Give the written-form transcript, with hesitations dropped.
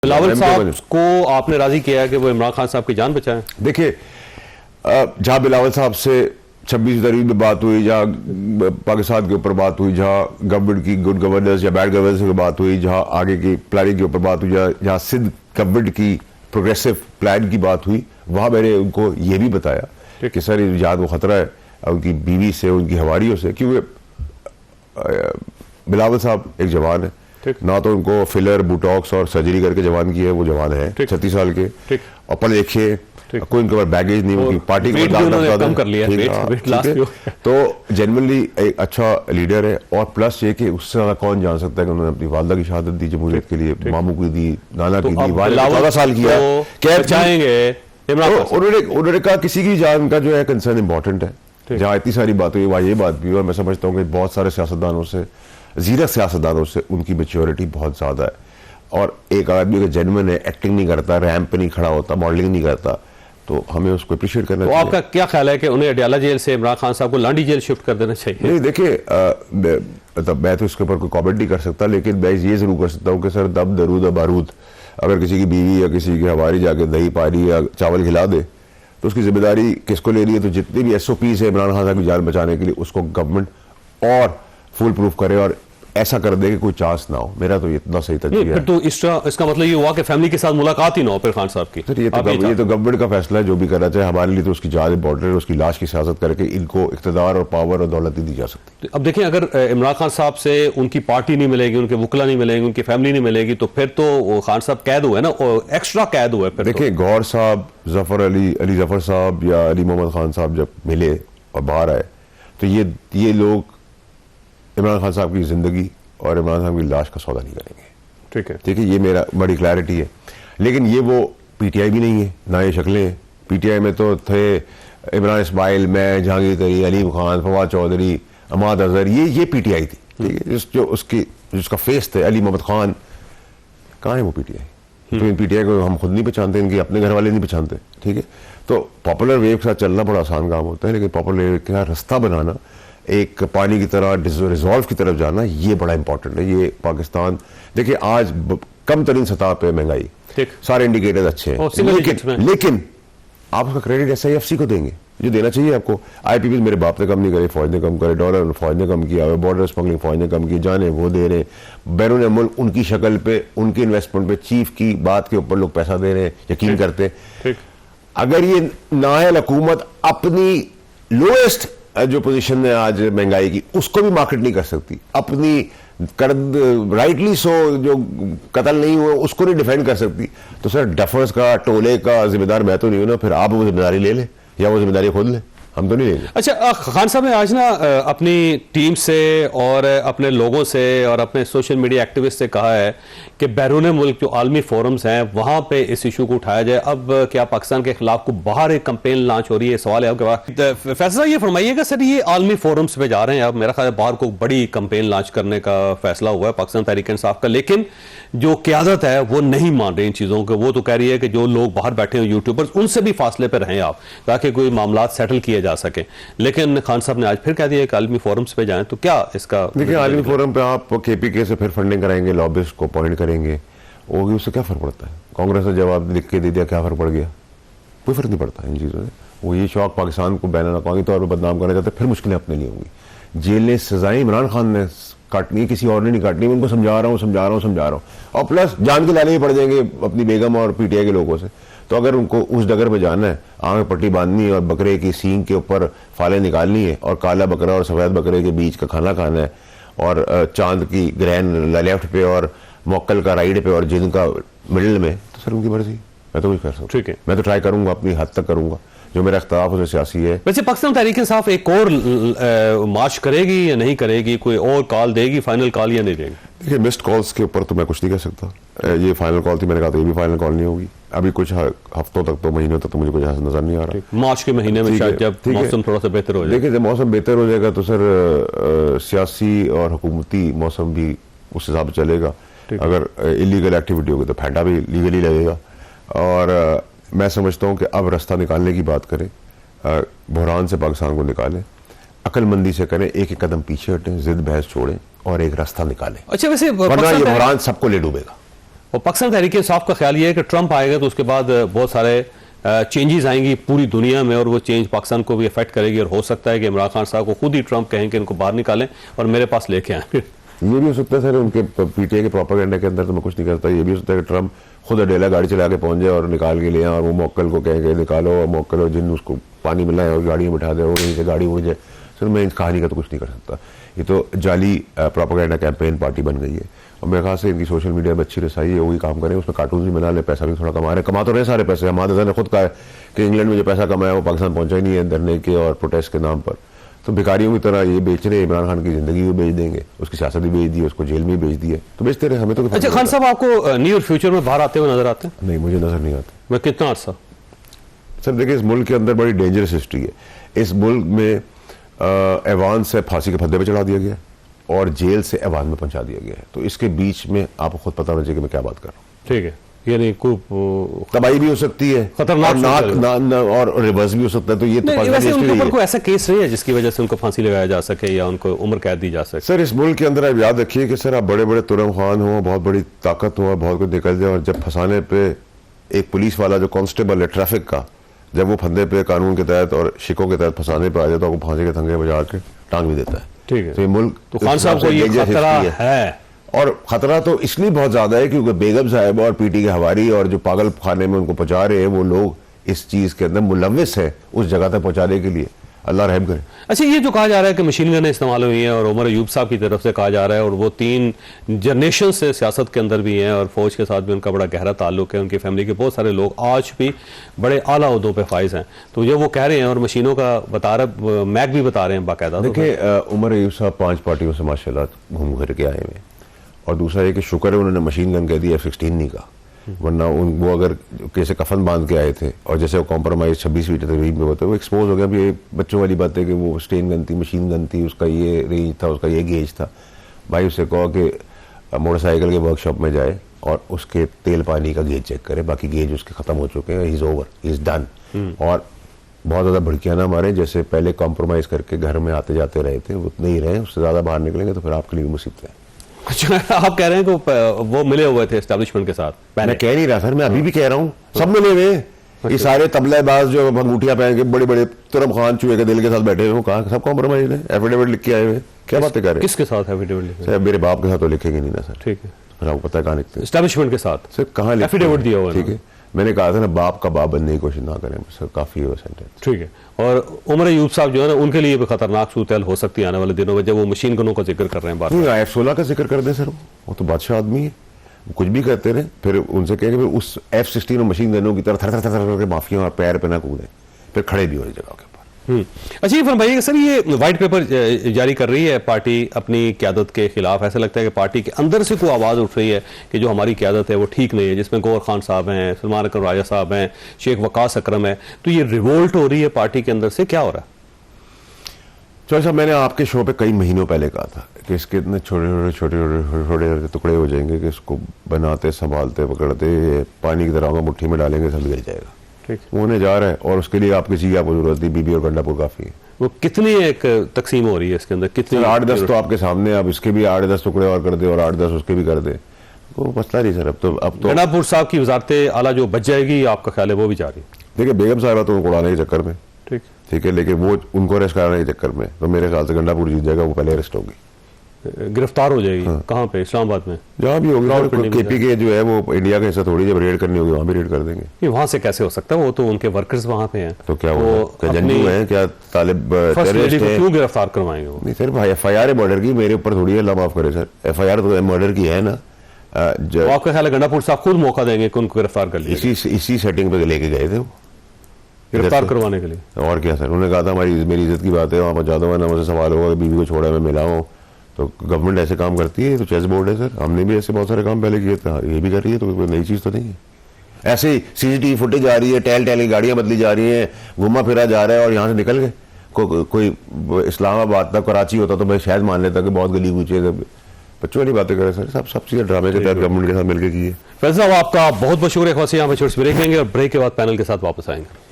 बिलावल साहब को आपने राजी किया है कि वो इमरान खान साहब की जान बचाएं? देखिए, जहां बिलावल साहब से 26 जनवरी में बात हुई, जहां पाकिस्तान के ऊपर बात हुई, जहां गवर्नमेंट की गुड गवर्नेंस या बैड गवर्नेंस की बात हुई, जहां आगे की प्लानिंग के ऊपर बात हुई, जहां सिंध गवर्नमेंट की प्रोग्रेसिव प्लान की बात हुई, वहां मैंने उनको ये भी बताया कि सर ये जान को खतरा है उनकी बीवी से, उनकी हवारियों से, क्योंकि बिलावल साहब एक जवान है, ना तो उनको फिलर बुटॉक्स और सर्जरी करके जवान की है, वो जवान है 36 साल के और पढ़े लिखे, कोई उनके पास बैगेज नहीं, उनकी पार्टी को कम कर लिया है, तो जेन्युइनली एक अच्छा लीडर है। और प्लस ये कि उससे ज्यादा कौन जान सकता है कि उन्होंने अपनी वालदा की शहादत दी जमहूरियत के लिए, मामू की दी, नाना की दी, 14 साल किया कैद जाएंगे। उन्होंने कहा किसी की जान का जो है कंसर्न इंपॉर्टेंट है। जहाँ इतनी सारी बात हुई वहाँ ये बात भी हुई, और मैं समझता हूँ कि बहुत सारे सियासतदानों से, जीरक सियासतदानों से उनकी मैच्योरिटी बहुत ज्यादा है। और एक आदमी अगर जेन्युइन है, एक्टिंग नहीं करता, रैंप पे नहीं खड़ा होता, मॉडलिंग नहीं करता, तो हमें उसको अप्रिशिएट करना चाहिए। आपका क्या ख्याल है कि उन्हें अडयाला जेल से इमरान खान साहब को लांडी जेल शिफ्ट कर देना चाहिए? नहीं, देखिए, मैं तो इसके ऊपर कोई कॉमेंट नहीं कर सकता, लेकिन मैं ये जरूर कर सकता हूँ कि सर दब दरूद बारूद, अगर किसी की बीवी या किसी की हमारी जाके दही पानी या चावल खिला दे तो उसकी जिम्मेदारी किसको लेनी है? तो जितनी भी SOPs है इमरान खान साहब की जान बचाने के लिए, उसको गवर्नमेंट और फुल प्रूफ करे और ऐसा कर दे कि कोई चांस ना हो। मेरा तो इतना सही तरीका है। फिर तो इसका मतलब ये हुआ कि फैमिली के साथ मुलाकात ही ना हो फिर खान साहब की। ये तो गवर्नमेंट का फैसला है, जो भी करना चाहे। हमारे लिए तो उसकी जान इंपॉर्टेंट है, उसकी लाश की सियासत करके इनको इख्तिदार और पावर और दौलत दी जा सकती। अब देखिए, अगर इमरान खान साहब से उनकी पार्टी नहीं मिलेगी, उनके वकला नहीं मिलेंगे, उनकी फैमिली नहीं मिलेगी, तो फिर तो खान साहब कैद हुए ना, एक्स्ट्रा कैद हुए। फिर देखिए, गौर साहब, जफर अली जफर साहब या अली मोहम्मद खान साहब जब मिले और बाहर आए, तो ये लोग इमरान खान साहब की जिंदगी और इमरान साहब की लाश का सौदा नहीं करेंगे। ठीक है, ये मेरा बड़ी क्लैरिटी है। लेकिन ये वो PTI भी नहीं है, ना ये शक्लें। PTI में तो थे इमरान इस्माइल, मैं, जहांगीर तरी, अलीम खान, फवाद चौधरी, अमाद अजहर, ये PTI थी। ठीक है, जो जिसका फेस थे अली मोहम्मद खान, कहाँ है वो PTI? तो इन PTI को हम खुद नहीं पहचानते, इनके अपने घर वाले नहीं पहचानते। ठीक है, तो पॉपुलर वेव के साथ चलना बड़ा आसान काम होता है, लेकिन पॉपुलर वेव का रास्ता बनाना, एक पानी की तरह रिजॉल्व की तरफ जाना, ये बड़ा इंपॉर्टेंट है। ये पाकिस्तान, देखिए आज कम तरीन सतह पे महंगाई, सारे इंडिकेटर्स अच्छे हैं, लेकिन आप उसका क्रेडिट SIFC को देंगे जो देना चाहिए आपको। IPPs मेरे बाप ने कम नहीं करे, फौज ने कम करे, डॉलर फौज ने कम किया, बॉर्डर स्मगलिंग फौज ने कम की, जाने वो दे रहे, बैरून मुल्क उनकी शक्ल पे, उनके इन्वेस्टमेंट पे, चीफ की बात के ऊपर लोग पैसा दे रहे हैं, यकीन करते। अगर ये नाअहल हुकूमत अपनी लोएस्ट जो पोजीशन है आज महंगाई की, उसको भी मार्केट नहीं कर सकती, अपनी राइटली सो जो कत्ल नहीं हुआ उसको नहीं डिफेंड कर सकती, तो सर डफर्स का, टोले का जिम्मेदार मैं तो नहीं हूं ना। फिर आप वो जिम्मेदारी ले लें या वो जिम्मेदारी खुद लें, हम तो नहीं लेंगे। अच्छा, खान साहब ने आज ना अपनी टीम से और अपने लोगों से और अपने सोशल मीडिया एक्टिविस्ट से कहा है कि बैरून मुल्क जो आलमी फोरम्स हैं वहां पे इस इशू को उठाया जाए। अब क्या पाकिस्तान के खिलाफ को बाहर एक कंपेन लॉन्च हो रही है? सवाल है आपके पास। फैसला ये फरमाइएगा सर, ये आलमी फोरम्स पे जा रहे हैं, अब मेरा ख्याल है बाहर को बड़ी कंपेन लॉन्च करने का फैसला हुआ है पाकिस्तान तहरीक इंसाफ का, लेकिन जो क़यादत है वो नहीं मान रही इन चीज़ों को। वो तो कह रही है कि जो लोग बाहर बैठे हैं यूट्यूबर्स, उनसे भी फासले पर रहें आप, ताकि कोई मामला सेटल किए जा सके। लेकिन खान साहब ने आज फिर कह दिया कि आलमी फोरम्स पे जाएं, तो क्या इसका? देखिए, आलमी फोरम पे आप KPK से फिर फंडिंग कराएंगे, लॉबिस्ट को अपॉइंट करेंगे, होगी, उससे क्या फर्क पड़ता है? कांग्रेस ने जवाब लिख के दे दिया, क्या फर्क पड़ गया? कोई फर्क नहीं पड़ता इन चीज़ों से। वो ये शौक पाकिस्तान को बैन अवी तौर पर बदनाम करना चाहते, फिर मुश्किलें अपने लिए होंगी। जेल ने सजाएं इमरान खान ने काटनी है, किसी और ने नहीं काटनी। मैं उनको समझा रहा हूँ, और प्लस जान के लाने ही पड़ जाएंगे अपनी बेगम और PTI के लोगों से। तो अगर उनको उस डगर पे जाना है, आंख में पट्टी बांधनी है और बकरे की सींग के ऊपर फाले निकालनी है और काला बकरा और सफेद बकरे के बीच का खाना खाना है और चांद की ग्रहण लेफ्ट पे और मोक्कल का राइट पे और जिन का मिडिल में, तो सर उनकी मर्जी, मैं तो कुछ कर सकता। ठीक है, मैं तो ट्राई करूंगा, अपनी हद तक करूंगा, जो मेरा इख्तिलाफ है सियासी है। वैसे पाकिस्तान तहरीक इंसाफ एक और मार्च करेगी या नहीं करेगी? कोई और कॉल देगी, फाइनल कॉल या नहीं देगी? देखिए, मिस्ड कॉल्स के ऊपर तो मैं कुछ नहीं कह सकता। ये फाइनल कॉल थी, मैंने कहा था ये भी फाइनल कॉल नहीं होगी। अभी कुछ हफ्तों तक, तो महीनों तक तो मुझे कुछ नजर नहीं आ रहा। मार्च के महीने में शायद जब मौसम थोड़ा सा बेहतर हो जाए। देखिए, जब मौसम बेहतर हो जाएगा तो सर सियासी और हुकूमती मौसम भी उस हिसाब से चलेगा। अगर इलीगल एक्टिविटी होगी तो फैंटा भी लीगली लगेगा। और मैं समझता हूँ कि अब रास्ता निकालने की बात करें, बहरान से पाकिस्तान को निकालें, अकलमंदी से करें, एक एक कदम पीछे हटें, जिद बहस छोड़ें और एक रास्ता निकालें। अच्छा, वैसे वरना ये बहरान सबको ले डूबेगा। और पाकिस्तान तहरीक इंसाफ का ख्याल ये है कि ट्रंप आएगा तो उसके बाद बहुत सारे चेंजेस आएंगी पूरी दुनिया में और वो चेंज पाकिस्तान को भी अफेक्ट करेगी और हो सकता है कि इमरान खान साहब को खुद ही ट्रंप कहें कि इनको बाहर निकालें और मेरे पास लेके आए। ये भी हो सकता है सर, उनके पीटीआई के प्रोपेगेंडा के अंदर तो मैं कुछ नहीं करता। ये भी हो सकता है कि ट्रंप खुद अडेला गाड़ी चला के पहुंच जाए और निकाल के ले आए और वो मौक्कल को कह के निकालो और मौक्कल और जिन उसको पानी मिला है और गाड़ी में बिठा दे और कहीं से गाड़ी उड़ जाए। सर मैं इस कहानी का तो कुछ नहीं कर सकता। ये तो जाली प्रोपेगेंडा कैंपेन पार्टी बन गई है और मेरे ख्याल से इनकी सोशल मीडिया में अच्छी रसाई है, वही काम करें, उसमें कार्टून भी बना ले, पैसा भी थोड़ा कमा रहे, कमा तो रहे सारे पैसे। हमारे दादा ने खुद कहा है कि इंग्लैंड में जो पैसा कमाया वो पाकिस्तान पहुंचा ही नहीं है धरने के और प्रोटेस्ट के नाम पर। तो भिखारियों की तरह ये बेच रहे, इमरान खान की जिंदगी भी बेच देंगे, उसकी सियासत भी बेच दी, उसको जेल में भी बेच दी है, तो बेचते रहे, हमें तो। अच्छा खान साहब, आपको नियर फ्यूचर में बाहर आते हुए नजर आते हैं? नहीं, मुझे नजर नहीं आता। मैं कितना अर्सा? सर देखिए, इस मुल्क के अंदर बड़ी डेंजरस हिस्ट्री है। इस मुल्क में ऐवान से फांसी के फंदे पे चढ़ा दिया गया और जेल से ऐवान में पहुंचा दिया गया है, तो इसके बीच में आपको खुद पता होना चाहिए कि मैं क्या बात कर रहा हूँ। ठीक है, यानी तबाही भी हो सकती है, खतरनाक और रिवर्स भी हो सकता है। तो ये तो वैसे उनके ऊपर कोई ऐसा केस नहीं है जिसकी वजह से उनको फांसी लगाया जा सके या उनको उम्र कैद दी जा सके? सर इस मुल्क के अंदर आप याद रखिए कि सर आप बड़े बड़े तुरम खान हो, बहुत बड़ी ताकत हो, बहुत कुछ निकल जाए और जब फंसाने पे एक पुलिस वाला जो कांस्टेबल है ट्रैफिक का, जब वो फंदे पे कानून के तहत और शिकों के तहत फंसाने पे आ जाता है तो फांसी के थंगे बजा के टांग भी देता है। ठीक है, तो ये मुल्क, तो खान साहब को ये खतरा है और खतरा तो इसलिए बहुत ज्यादा है क्योंकि बेगम साहब और पीटी के हवारी और जो पागल खाने में उनको पहुंचा रहे हैं वो लोग इस चीज के अंदर मुलविस है उस जगह तक पहुंचाने के लिए। अल्लाह रहम करे। अच्छा, ये जो कहा जा रहा है कि मशीन गन इस्तेमाल हुई है और उमर अयूब साहब की तरफ से कहा जा रहा है और वो 3 जनरेशन से सियासत के अंदर भी हैं और फौज के साथ भी उनका बड़ा गहरा ताल्लुक है, उनकी फैमिली के बहुत सारे लोग आज भी बड़े आला ओहदों पे फाइज हैं, तो ये वो कह रहे हैं और मशीनों का बता रहे, मैक भी बता रहे हैं बाकायदा। देखिए उमर अयूब साहब 5 पार्टियों से माशाल्लाह घूम फिर के आए हुए और दूसरा ये कि शुक्र है उन्होंने मशीन गन कह दी, F-16 नहीं कहा, वरना वो अगर कैसे कफन बांध के आए थे और जैसे वो कॉम्प्रोमाइज 26 फीट तकरीब में होते वो एक्सपोज हो गया। भी ये बच्चों वाली बात है कि वो स्टेन गन थी, मशीन गन थी, उसका ये रेंज था, उसका ये गेज था। भाई उससे कहो कि मोटरसाइकिल के वर्कशॉप में जाए और उसके तेल पानी का गेज चेक करे, बाकी गेज उसके खत्म हो चुके हैं, इज ओवर, इज डन। और बहुत ज़्यादा भड़कियाँ ना मारे, जैसे पहले कॉम्प्रोमाइज़ करके घर में आते जाते रहे थे उतने ही रहे, उससे ज़्यादा बाहर निकलेंगे तो फिर आपके लिए मुसीबत है। अच्छा, आप कह रहे हैं कि वो मिले हुए थे एस्टेब्लिशमेंट के साथ? मैं कह नहीं रहा सर, मैं अभी भी कह रहा हूँ सब मिले हुए। ये सारे तबलेबाज जो अंगूठियां पहन के बड़े बड़े तुरम खान चूहे के दिल के साथ बैठे हुए, कहा सब कॉम्प्रोमाइज है, एफिडेविट लिख के आए हुए, क्या बातें कर रहे हैं? किसके साथ एफिडेविट लिखे? सर मेरे बाप के साथ तो लिखेंगे नहीं ना सर। ठीक है, फिर आपको पता है कहाँ लिखते हैं? एस्टेब्लिशमेंट के साथ सर कहाँ एफिडेविट दिया हुआ? ठीक है, मैंने कहा था ना बाप का बाप बनने की कोशिश ना करें सर, काफी है सेंटेंस। ठीक है, और उमर अयूब साहब जो है ना उनके लिए भी खतरनाक सूरत हो सकती है आने वाले दिनों में, जब वो मशीन गनों का जिक्र कर रहे हैं। बात F-16 का जिक्र कर दें सर, वो तो बादशाह आदमी है, कुछ भी करते रहे, फिर उनसे कहेंगे फिर उस F-16 और मशीन गनों की तरह थर थर थर करके माफिया और पैर पे ना कूदें, फिर खड़े भी हो जगह के ऊपर। अच्छा, ये फरमाइए सर, ये व्हाइट पेपर जारी कर रही है पार्टी अपनी क़यादत के खिलाफ, ऐसा लगता है कि पार्टी के अंदर से कोई आवाज़ उठ रही है कि जो हमारी क़यादत है वो ठीक नहीं है, जिसमें गौहर खान साहब हैं, सलमान अकरम राजा साहब हैं, शेख वकास अकरम है, तो ये रिवोल्ट हो रही है पार्टी के अंदर से, क्या हो रहा है? चौधरी साहब, मैंने आपके शो पे कई महीनों पहले कहा था कि इसके इतने छोटे छोटे टुकड़े हो जाएंगे कि इसको बनाते संभालते पकड़ते पानी की तरह मुट्ठी में डालेंगे सब गिर जाएगा। होने जा रहा है और उसके लिए आपकी चीज आपको जरूरत नहीं, बीबी और गंडापुर काफी है। वो कितनी एक तकसीम हो रही है इसके अंदर, कितनी? 8-10 तो आपके सामने, अब इसके भी 8-10 टुकड़े और कर दे और 8-10 उसके भी कर दे, वो मसला नहीं सर। अब तो गंडापुर साहब की वजारत आला जो बच जाएगी, आपका ख्याल है वो भी जा रही? देखिए बेगम साहब तो उनको उड़ाने के चक्कर में, ठीक है, लेकिन वो उनको अरेस्ट कराने के चक्कर में तो मेरे ख्याल से गंडापुर जीत जाएगा, वो पहले अरेस्ट होगी, गिरफ्तार हो जाएगी। हाँ। कहाँ पे? इस्लामाबाद में? जहाँ भी होगी, केपी के जो है वो इंडिया का हिस्सा थोड़ी, जब रेड करनी होगी वहाँ भी रेड कर देंगे। वहाँ से कैसे हो सकता है, वो तो उनके वर्कर्स वहाँ पे हैं। तो क्या वो जंगजू हैं, क्या तालिब टेररिस्ट हैं? क्यों गिरफ्तार करवाएंगे वो? नहीं सर, FIR है मर्डर की, मेरे ऊपर थोड़ी है, अल्लाह माफ करे सर, FIR तो मर्डर की है ना। आपका ख्याल है गंडापुर साहब खुद मौका देंगे कि उनको गिरफ्तार कर लिया? इसी सेटिंग पे लेके गए थे वो गिरफ्तार करवाने के लिए। और क्या सर, उन्होंने कहा था मेरी इज्जत की बात है, वहाँ पर जादव ना मुझसे सवाल होगा, बीवी को छोड़ा मैं मिला हूँ, तो गवर्नमेंट ऐसे काम करती है, तो चेस बोर्ड है सर, हमने भी ऐसे बहुत सारे काम पहले किए थे, ये भी कर रही है, तो कोई नई चीज तो नहीं है। ऐसे ही CCTV फुटेज आ रही है, टहल की गाड़ियां बदली जा रही हैं, घुमा फिरा जा रहा है और यहाँ से निकल गए। कोई इस्लामाबाद तक कराची होता तो मैं शायद मान लेता कि बहुत गली कूचे, बच्चों वाली बातें करें सर, सब चीजें ड्रामे के तहत गवर्नमेंट के साथ मिलकर की है। फैसल साहब, आपका बहुत बहुत शुक्रिया। यहाँ पे छोटी ब्रेक लेंगे और ब्रेक के बाद पैनल के साथ वापस आएंगे।